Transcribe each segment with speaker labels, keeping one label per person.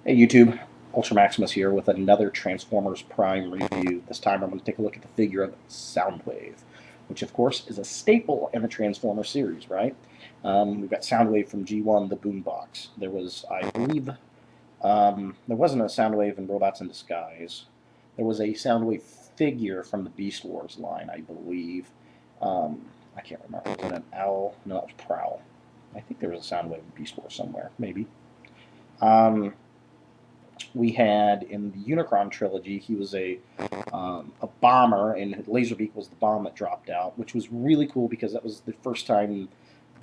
Speaker 1: Hey YouTube, Ultra Maximus here with another Transformers Prime review. This time I'm going to take a look at the figure of Soundwave, which of course is a staple in the Transformers series, right? We've got Soundwave from G1, the boombox. There was, I believe, there wasn't a Soundwave in Robots in Disguise. There was a Soundwave figure from the Beast Wars line, I believe. I can't remember. Was it an owl? No, that was Prowl. I think there was a Soundwave in Beast Wars somewhere, maybe. We had in the Unicron trilogy, he was a bomber, and Laserbeak was the bomb that dropped out, which was really cool because that was the first time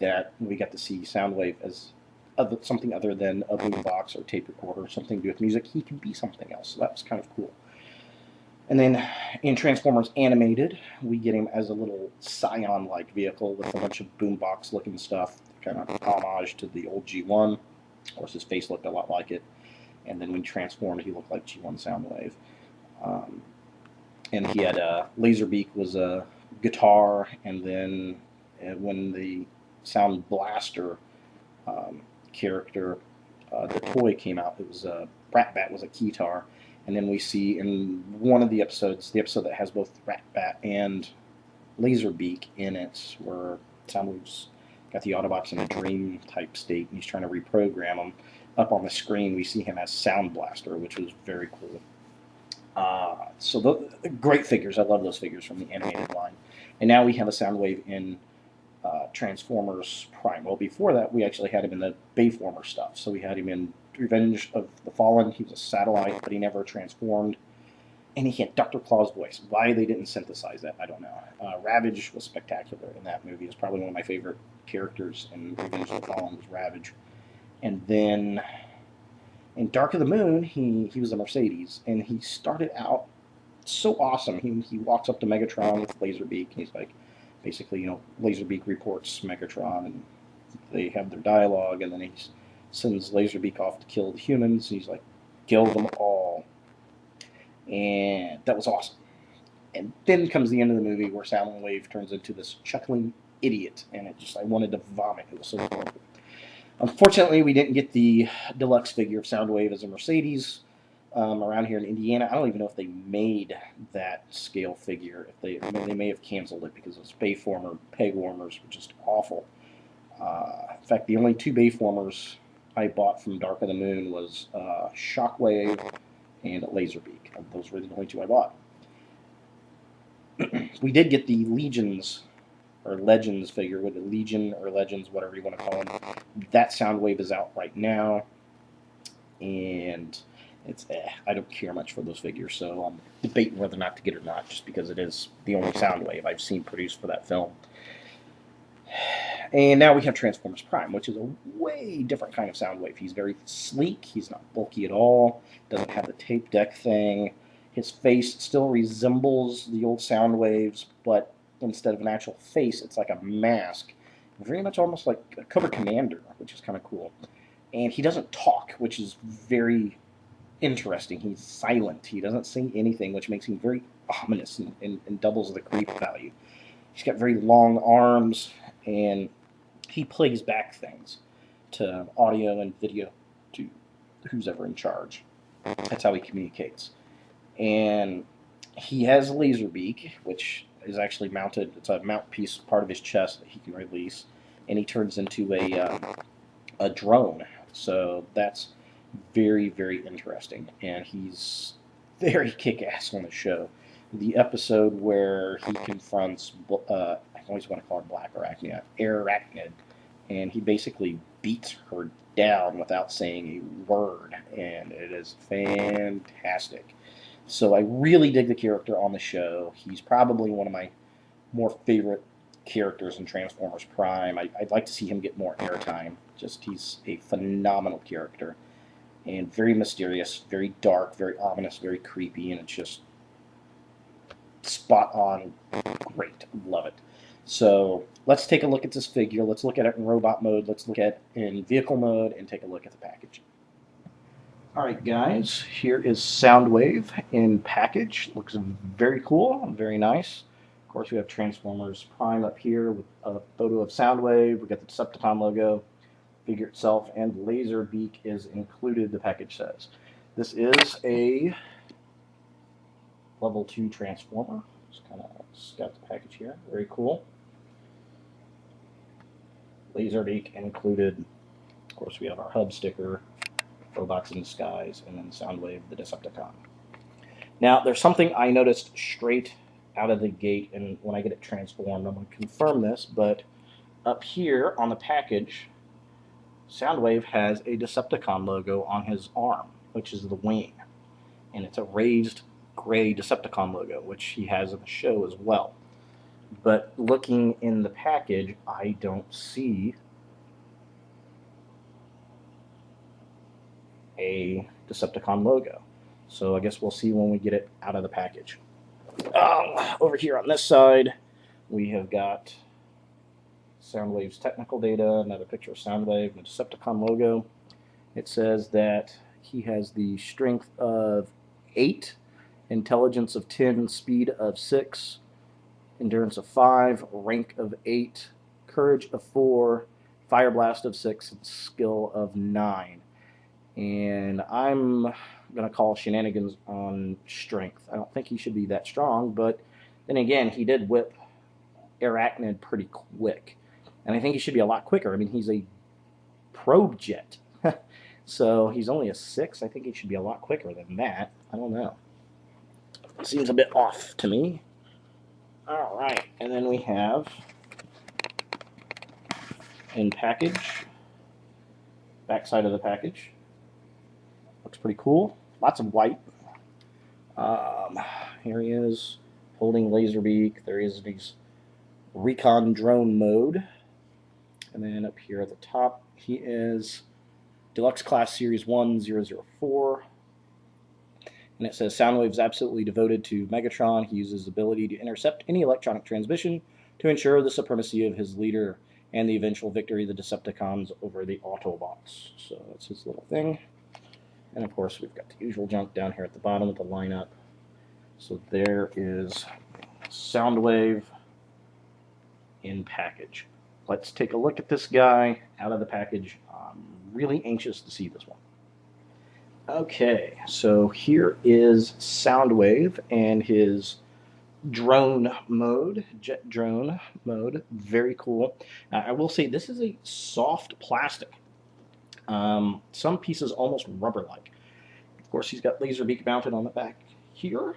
Speaker 1: that we got to see Soundwave as something other than a boombox or tape recorder or something to do with music. He could be something else, so that was kind of cool. And then in Transformers Animated, we get him as a little Scion-like vehicle with a bunch of boombox-looking stuff, kind of homage to the old G1. Of course, his face looked a lot like it. And then when he transformed, he looked like G1 Soundwave. And he had Laserbeak was a guitar, and then when the Sound Blaster character, the toy came out, it was Ratbat was a keytar. And then we see in one of the episodes, the episode that has both Ratbat and Laserbeak in it, where Soundwave's got the Autobots in a dream type state, and he's trying to reprogram them. Up on the screen, we see him as Sound Blaster, which was very cool. So the great figures. I love those figures from the animated line. And now we have a Soundwave in Transformers Prime. Well, before that, we actually had him in the Bayformer stuff. So we had him in Revenge of the Fallen. He was a satellite, but he never transformed. And he had Dr. Claw's voice. Why they didn't synthesize that, I don't know. Ravage was spectacular in that movie. It's probably one of my favorite characters in Revenge of the Fallen was Ravage. And then in Dark of the Moon, he was a Mercedes, and he started out so awesome. He walks up to Megatron with Laserbeak, and he's like, basically, Laserbeak reports Megatron, and they have their dialogue, and then he sends Laserbeak off to kill the humans. And he's like, kill them all. And that was awesome. And then comes the end of the movie where Soundwave turns into this chuckling idiot, and I wanted to vomit. It was so horrible. Unfortunately, we didn't get the deluxe figure of Soundwave as a Mercedes around here in Indiana. I don't even know if they made that scale figure. If they may have canceled it because those Bayformer peg warmers were just awful. In fact, the only two Bayformers I bought from Dark of the Moon was Shockwave and Laserbeak. Those were the only two I bought. We did get the Legions or Legends figure, with the Legion or Legends, whatever you want to call them. That Soundwave is out right now, and it's I don't care much for those figures, so I'm debating whether or not to get it or not, just because it is the only Soundwave I've seen produced for that film. And now we have Transformers Prime, which is a way different kind of Soundwave. He's very sleek, he's not bulky at all, doesn't have the tape deck thing. His face still resembles the old Soundwaves, but instead of an actual face, it's like a mask. Very much almost like a Cobra Commander, which is kind of cool. And he doesn't talk, which is very interesting. He's silent. He doesn't say anything, which makes him very ominous and doubles the creep value. He's got very long arms, and he plays back things to audio and video to who's ever in charge. That's how he communicates. And he has Laserbeak, which is actually mounted. It's a mount piece, part of his chest that he can release, and he turns into a drone. So that's very, very interesting, and he's very kick-ass on the show. The episode where he confronts, I always want to call her Black Arachnid, and he basically beats her down without saying a word, and it is fantastic. So I really dig the character on the show. He's probably one of my more favorite characters in Transformers Prime. I'd like to see him get more airtime. He's a phenomenal character. And very mysterious, very dark, very ominous, very creepy, and it's just spot on. Great. Love it. So let's take a look at this figure. Let's look at it in robot mode. Let's look at it in vehicle mode and take a look at the package. Alright guys, here is Soundwave in package. Looks very cool, very nice. Of course we have Transformers Prime up here with a photo of Soundwave. We got the Decepticon logo. figure itself, and Laserbeak is included, the package says. This is a level 2 Transformer. Just kind of got the package here. Very cool. Laserbeak included. Of course, we have our hub sticker, Robots in Disguise, and then Soundwave, the Decepticon. Now, there's something I noticed straight out of the gate, and when I get it transformed, I'm going to confirm this, but up here on the package, Soundwave has a Decepticon logo on his arm, which is the wing. And it's a raised gray Decepticon logo, which he has in the show as well. But looking in the package, I don't see a Decepticon logo. So I guess we'll see when we get it out of the package. Over here on this side, we have got Soundwave's technical data, another picture of Soundwave, and the Decepticon logo. It says that he has the strength of 8, intelligence of 10, speed of 6, endurance of 5, rank of 8, courage of 4, fire blast of 6, and skill of 9. And I'm going to call shenanigans on strength. I don't think he should be that strong, but then again, he did whip Arachnid pretty quick. And I think he should be a lot quicker. I mean, he's a probe jet. So he's only a 6. I think he should be a lot quicker than that. I don't know. Seems a bit off to me. All right. And then we have in package, backside of the package. Looks pretty cool. Lots of white. Here he is holding Laserbeak. There is these recon drone mode. And then up here at the top, he is Deluxe Class Series 1004. And it says Soundwave is absolutely devoted to Megatron. He uses his ability to intercept any electronic transmission to ensure the supremacy of his leader and the eventual victory of the Decepticons over the Autobots. So that's his little thing. And of course, we've got the usual junk down here at the bottom of the lineup. So there is Soundwave in package. Let's take a look at this guy out of the package. I'm really anxious to see this one. Okay, so here is Soundwave and his drone mode, jet drone mode. Very cool. I will say this is a soft plastic. Some pieces almost rubber-like. Of course, he's got Laserbeak mounted on the back here.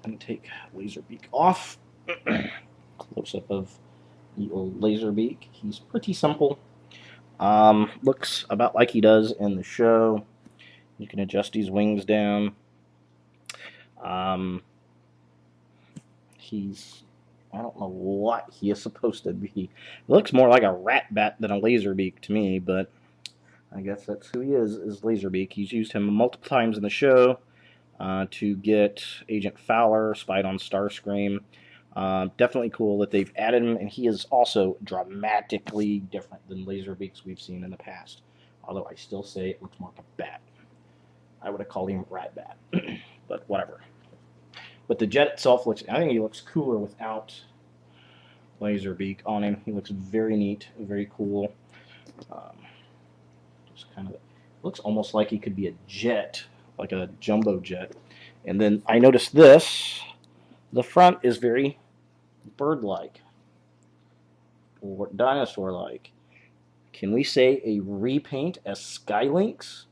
Speaker 1: I'm going to take Laserbeak off. Close-up of the old Laserbeak. He's pretty simple. Looks about like he does in the show. You can adjust these wings down. I don't know what he is supposed to be. He looks more like a rat bat than a Laserbeak to me, but I guess that's who he is Laserbeak. He's used him multiple times in the show to get Agent Fowler, spied on Starscream. Definitely cool that they've added him, and he is also dramatically different than Laserbeaks we've seen in the past. Although I still say it looks more like a bat. I would have called him Rat Bat, but whatever. But the jet itself looks, I think he looks cooler without Laserbeak on him. He looks very neat, very cool. Just kind of, looks almost like he could be a jet, like a jumbo jet. And then I noticed this, the front is very bird-like, or dinosaur-like. Can we say a repaint as Skylynx?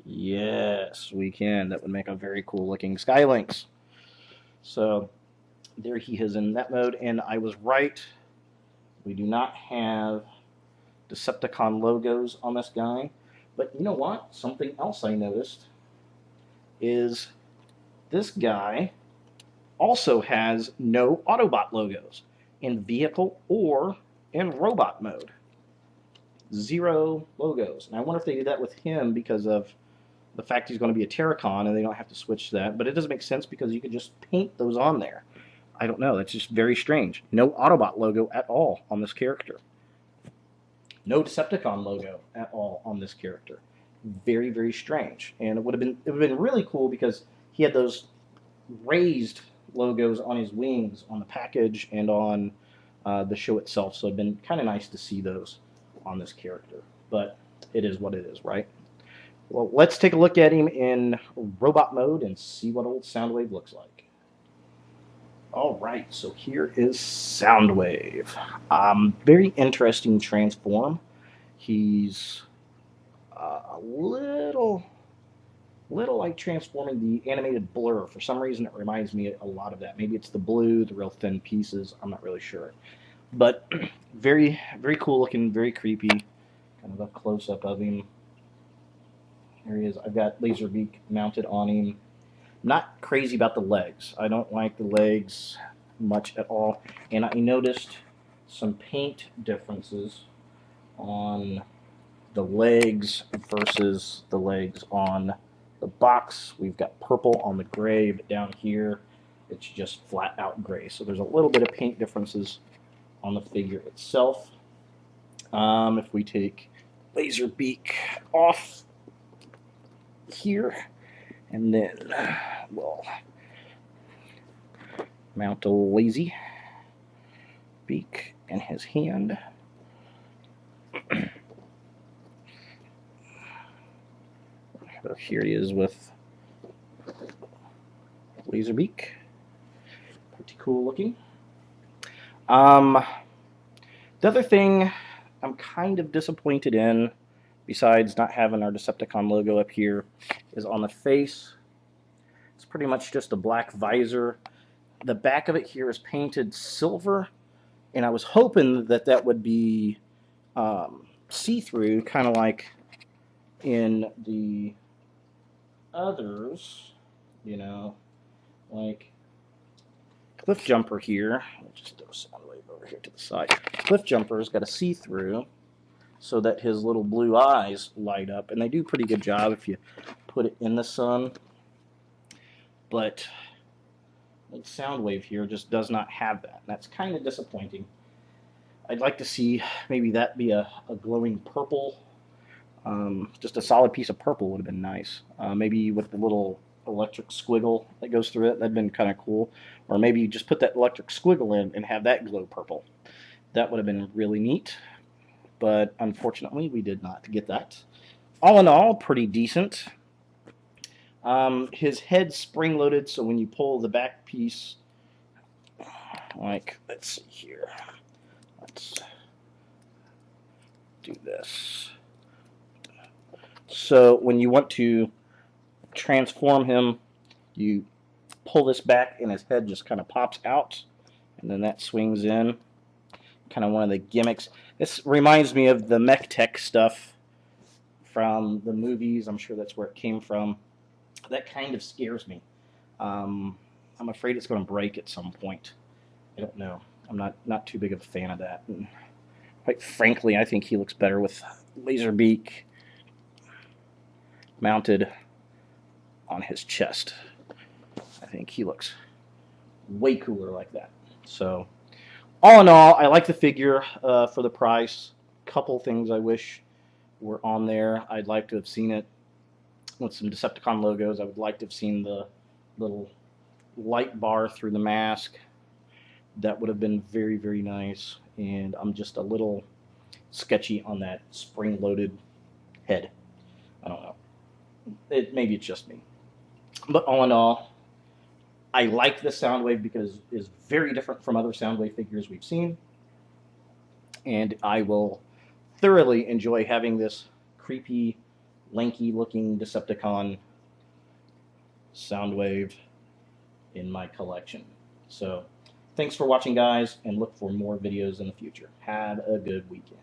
Speaker 1: Yes, we can. That would make a very cool looking Skylynx. So there he is in that mode, and I was right. We do not have Decepticon logos on this guy. But you know what? Something else I noticed is this guy also has no Autobot logos in vehicle or in robot mode. 0 logos. And I wonder if they did that with him because of the fact he's going to be a Terracon and they don't have to switch that. But it doesn't make sense because you could just paint those on there. I don't know. That's just very strange. No Autobot logo at all on this character. No Decepticon logo at all on this character. Very, very strange. And it would have been really cool because he had those raised logos on his wings on the package and on the show itself. So it'd been kind of nice to see those on this character. but it is what it is, right? Well, let's take a look at him in robot mode and see what old Soundwave looks like. All right, so here is Soundwave. Very interesting transform. He's a little like transforming the animated Blur. For some reason, it reminds me a lot of that. Maybe it's the blue, the real thin pieces. I'm not really sure, but very cool looking, very creepy. Kind of a close up of him. Here he is. I've got Laserbeak mounted on him. Not crazy about the legs. I don't like the legs much at all. And I noticed some paint differences on the legs versus the legs on the box. We've got purple on the gray, but down here it's just flat out gray. So there's a little bit of paint differences on the figure itself. If we take Laserbeak off here, and then we'll mount a Lazy Beak in his hand. So here he is with Laserbeak. Pretty cool looking. The other thing I'm kind of disappointed in, besides not having our Decepticon logo up here, is on the face. It's pretty much just a black visor. The back of it here is painted silver, and I was hoping that that would be see-through, kind of like in the others, you know, like Cliff Jumper here. I'll just throw Soundwave over here to the side. Cliff Jumper's got a see-through so that his little blue eyes light up, and they do a pretty good job if you put it in the sun. But Soundwave here just does not have that. That's kind of disappointing. I'd like to see maybe that be a glowing purple. Just a solid piece of purple would have been nice. Maybe with the little electric squiggle that goes through it. That'd been kind of cool. Or maybe you just put that electric squiggle in and have that glow purple. That would have been really neat. But unfortunately, we did not get that. All in all, pretty decent. His head's spring-loaded, so when you pull the back piece, like, let's see here. Let's do this. So when you want to transform him, you pull this back and his head just kind of pops out, and then that swings in. Kind of one of the gimmicks. This reminds me of the Mech Tech stuff from the movies. I'm sure that's where it came from. That kind of scares me. I'm afraid it's going to break at some point. I don't know. I'm not too big of a fan of that. And quite frankly, I think he looks better with Laserbeak mounted on his chest. I think he looks way cooler like that. So, all in all, I like the figure for the price. Couple things I wish were on there. I'd like to have seen it with some Decepticon logos. I would like to have seen the little light bar through the mask. That would have been very, very nice. And I'm just a little sketchy on that spring-loaded head. I don't know. Maybe it's just me. But all in all, I like this Soundwave because it is very different from other Soundwave figures we've seen. And I will thoroughly enjoy having this creepy, lanky-looking Decepticon Soundwave in my collection. So, thanks for watching, guys, and look for more videos in the future. Have a good weekend.